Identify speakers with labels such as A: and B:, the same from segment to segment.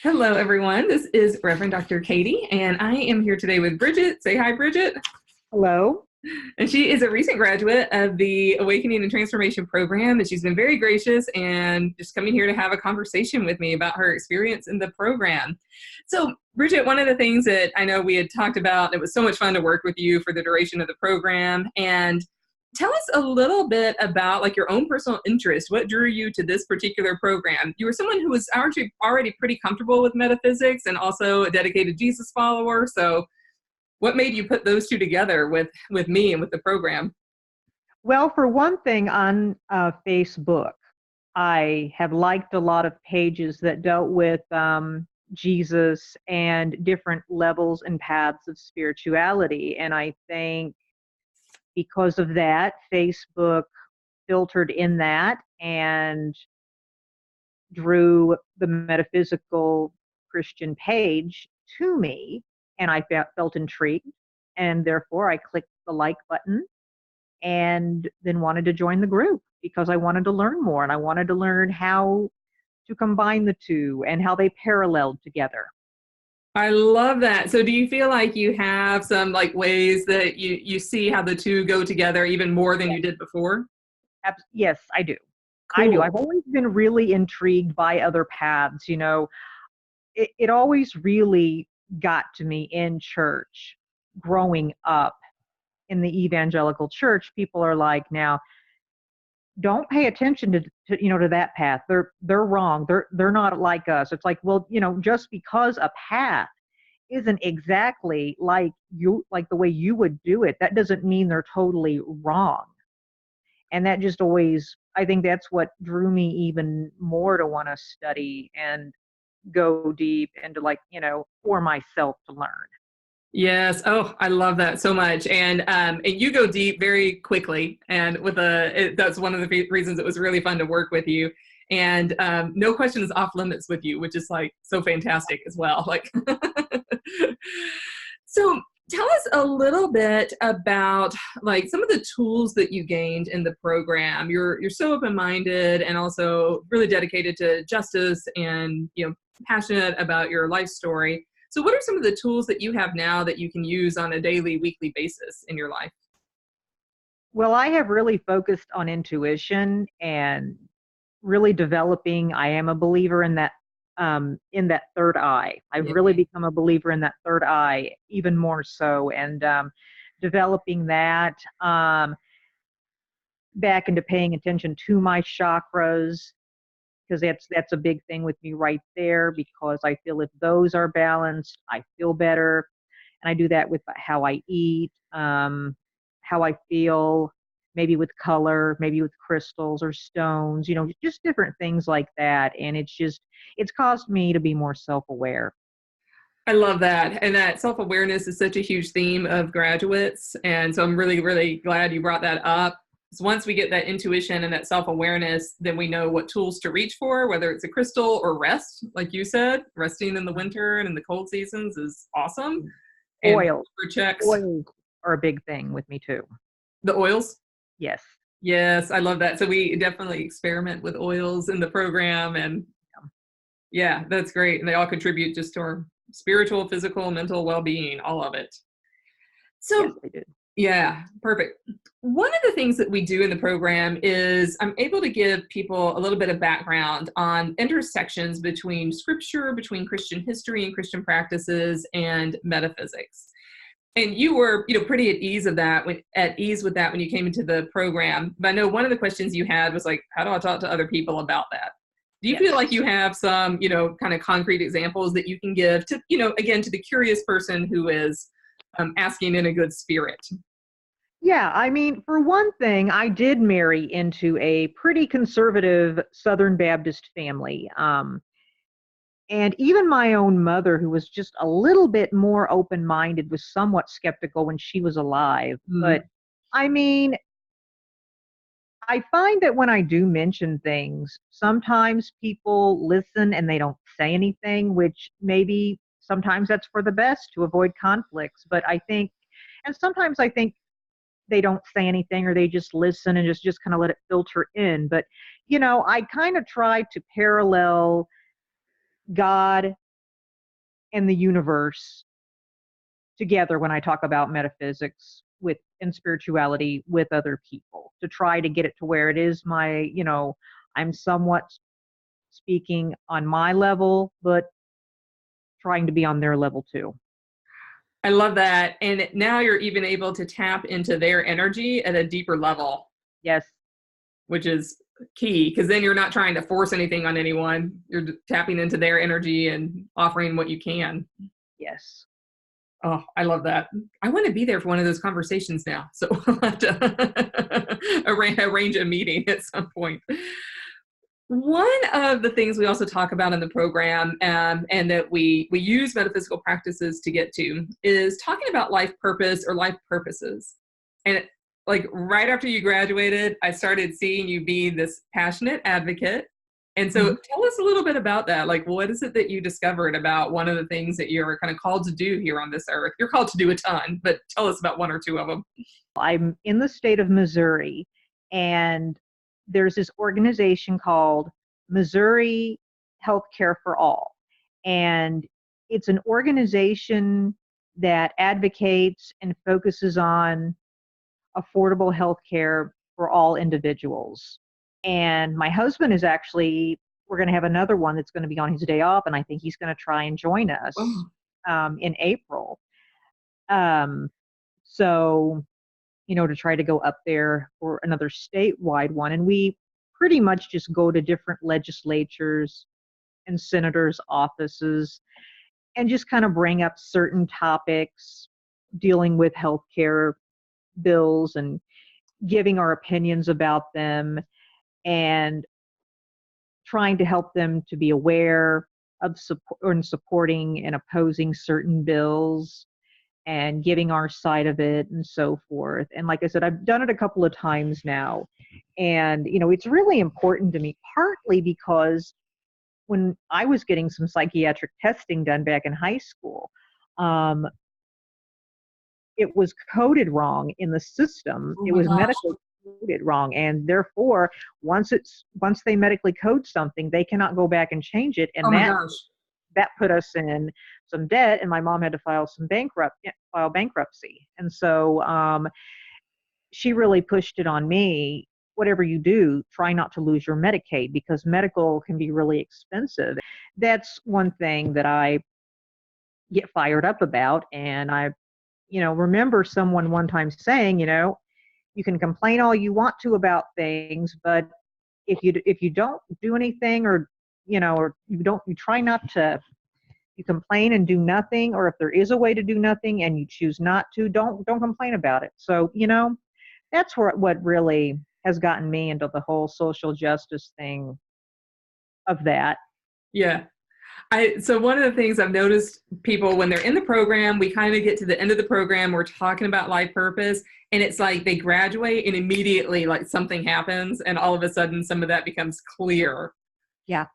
A: Hello, everyone. This is Reverend Dr. Katie, and I am here today with Bridget. Say hi, Bridget.
B: Hello.
A: And she is a recent graduate of the Awakening and Transformation program, and she's been very gracious and just coming here to have a conversation with me about her experience in the program. So, Bridget, one of the things that I know we had talked about, it was so much fun to work with you for the duration of the program, and tell us a little bit about like your own personal interest. What drew you to this particular program? You were someone who was actually already pretty comfortable with metaphysics and also a dedicated Jesus follower. So what made you put those two together with me and with the program?
B: Well, for one thing, on Facebook, I have liked a lot of pages that dealt with Jesus and different levels and paths of spirituality. And I think because of that, Facebook filtered in that and drew the metaphysical Christian page to me. And I felt intrigued. And therefore, I clicked the like button and then wanted to join the group because I wanted to learn more and I wanted to learn how to combine the two and how they paralleled together.
A: I love that. So do you feel like you have some like ways that you see how the two go together even more than
B: Yes,
A: you did before?
B: yes, I do. I do.
A: Cool.
B: I've always been really intrigued by other paths. It always really got to me in church growing up in the evangelical church. People are like, now, don't pay attention to that path. They're wrong. They're not like us. It's like, well, just because a path isn't exactly like the way you would do it, that doesn't mean they're totally wrong. And that just always, I think that's what drew me even more to want to study and go deep into for myself to learn.
A: Yes. Oh, I love that so much. And you go deep very quickly. And that's one of the reasons it was really fun to work with you. And no question is off limits with you, which is like so fantastic as well. Like, so tell us a little bit about like some of the tools that you gained in the program. You're so open-minded and also really dedicated to justice and passionate about your life story. So what are some of the tools that you have now that you can use on a daily, weekly basis in your life?
B: Well, I have really focused on intuition and really developing. I am a believer in that third eye. I've
A: Yeah.
B: really become a believer in that third eye even more so, and developing that back into paying attention to my chakras, because that's a big thing with me right there, because I feel if those are balanced, I feel better. And I do that with how I eat, how I feel, maybe with color, maybe with crystals or stones, just different things like that. And it's caused me to be more self-aware.
A: I love that. And that self-awareness is such a huge theme of graduates. And so I'm really, really glad you brought that up. So once we get that intuition and that self-awareness, then we know what tools to reach for, whether it's a crystal or rest. Like you said, resting in the winter and in the cold seasons is awesome. And
B: Oils.
A: for checks,
B: Oils are a big thing with me too.
A: the oils.
B: Yes.
A: Yes, I love that. So we definitely experiment with oils in the program. And yeah, that's great. And they all contribute just to our spiritual, physical, mental well-being, all of it.
B: Yes,
A: So
B: they do.
A: yeah, perfect. One of the things that we do in the program is I'm able to give people a little bit of background on intersections between scripture, between Christian history and Christian practices and metaphysics. And you were, pretty at ease with that when you came into the program. But I know one of the questions you had was like, how do I talk to other people about that? Do you
B: Yes.
A: feel like you have some, kind of concrete examples that you can give to, again, to the curious person who is asking in a good spirit?
B: Yeah, I mean, for one thing, I did marry into a pretty conservative Southern Baptist family. And even my own mother, who was just a little bit more open minded, was somewhat skeptical when she was alive.
A: Mm.
B: But I mean, I find that when I do mention things, sometimes people listen and they don't say anything, which maybe sometimes that's for the best to avoid conflicts. And sometimes I think they don't say anything or they just listen and just kind of let it filter in. But, I kind of try to parallel God and the universe together when I talk about metaphysics with and spirituality with other people, to try to get it to where it is I'm somewhat speaking on my level, but trying to be on their level too.
A: I love that. And now you're even able to tap into their energy at a deeper level.
B: Yes.
A: Which is key, because then you're not trying to force anything on anyone. You're tapping into their energy and offering what you can.
B: Yes.
A: Oh, I love that. I want to be there for one of those conversations now. So I'll have to arrange a meeting at some point. One of the things we also talk about in the program, and that we use metaphysical practices to get to, is talking about life purpose or life purposes. And like right after you graduated, I started seeing you be this passionate advocate. And so tell us a little bit about that. Like, what is it that you discovered about one of the things that you're kind of called to do here on this earth? You're called to do a ton, but tell us about one or two of them.
B: I'm in the state of Missouri, and there's this organization called Missouri Healthcare for All. And it's an organization that advocates and focuses on affordable health care for all individuals. And my husband is actually, we're going to have another one that's going to be on his day off, and I think he's going to try and join us in April. So, to try to go up there for another statewide one. And we pretty much just go to different legislatures and senators' offices and just kind of bring up certain topics dealing with healthcare bills and giving our opinions about them and trying to help them to be aware of supporting and opposing certain bills and giving our side of it and so forth. And like I said, I've done it a couple of times now. And, it's really important to me, partly because when I was getting some psychiatric testing done back in high school, it was coded wrong in the system.
A: Oh
B: it
A: my
B: was
A: gosh.
B: medically coded wrong. And therefore, once they medically code something, they cannot go back and change it. And
A: Oh my gosh.
B: that put us in some debt, and my mom had to file bankruptcy. And so she really pushed it on me. Whatever you do, try not to lose your Medicaid, because medical can be really expensive. That's one thing that I get fired up about. And I, remember someone one time saying, you can complain all you want to about things, but if you don't do anything, or you try not to, you complain and do nothing, or if there is a way to do nothing and you choose not to, don't complain about it. So, that's what really has gotten me into the whole social justice thing of that.
A: Yeah. So one of the things I've noticed, people, when they're in the program, we kind of get to the end of the program, we're talking about life purpose, and it's like they graduate and immediately like something happens, and all of a sudden some of that becomes clear.
B: Yeah.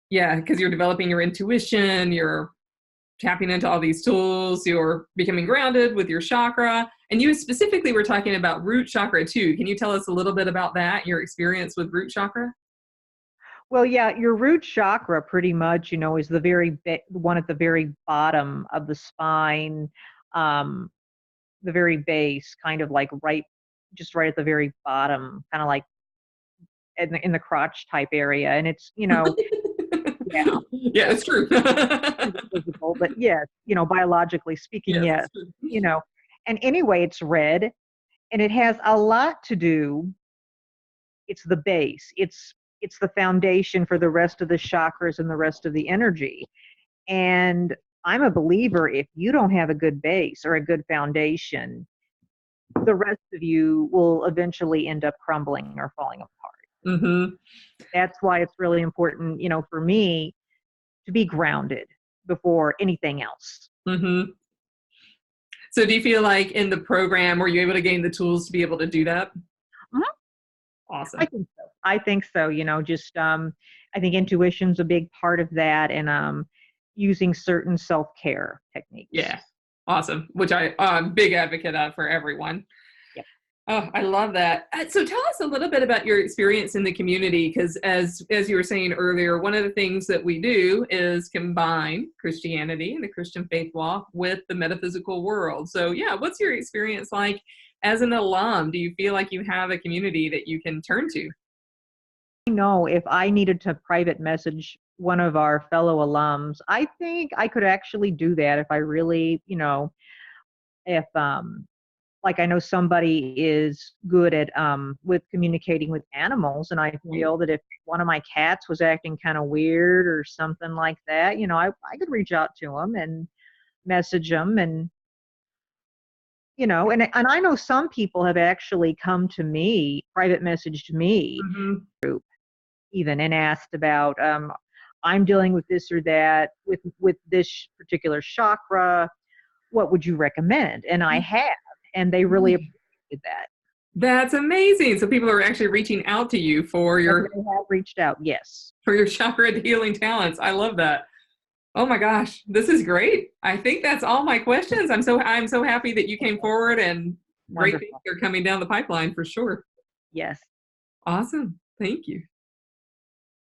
A: Yeah, because you're developing your intuition, you're tapping into all these tools, you're becoming grounded with your chakra. And you specifically were talking about root chakra too. Can you tell us a little bit about that, your experience with root chakra?
B: Well, yeah, your root chakra pretty much, is the one at the very bottom of the spine, the very base, kind of like just right at the very bottom, kind of like in the crotch type area. And it's, yeah.
A: Yeah, it's true.
B: Physical, but yes, biologically speaking, yes. And anyway, it's red, and it has a lot to do. It's the base. It's the foundation for the rest of the chakras and the rest of the energy. And I'm a believer, if you don't have a good base or a good foundation, the rest of you will eventually end up crumbling or falling apart.
A: Mm-hmm.
B: That's why it's really important, for me to be grounded before anything else.
A: Mm-hmm. So do you feel like in the program, were you able to gain the tools to be able to do that?
B: Mm-hmm.
A: Awesome.
B: I think so. Just I think intuition's a big part of that, and using certain self-care techniques.
A: Yeah. Awesome. Which I'm big advocate of for everyone.
B: Yep.
A: Oh, I love that. So tell us a little bit about your experience in the community, because as you were saying earlier, one of the things that we do is combine Christianity and the Christian faith walk with the metaphysical world. So yeah, what's your experience like as an alum? Do you feel like you have a community that you can turn to?
B: I know if I needed to private message one of our fellow alums, I think I could actually do that if I really, if like I know somebody is good at with communicating with animals, and I
A: Right.
B: feel that if one of my cats was acting kind of weird or something like that, I could reach out to them and message them, and and I know some people have actually come to me, private messaged me
A: Mhm.
B: even, and asked about I'm dealing with this or that with this particular chakra. What would you recommend? And I have, and they really appreciated that.
A: That's amazing. So people are actually reaching out to you
B: Yes, they have reached out. Yes.
A: for your chakra healing talents. I love that. Oh my gosh, this is great. I think that's all my questions. I'm so happy that you came forward, and great things
B: Wonderful.
A: are coming down the pipeline for sure.
B: Yes.
A: Awesome. Thank you.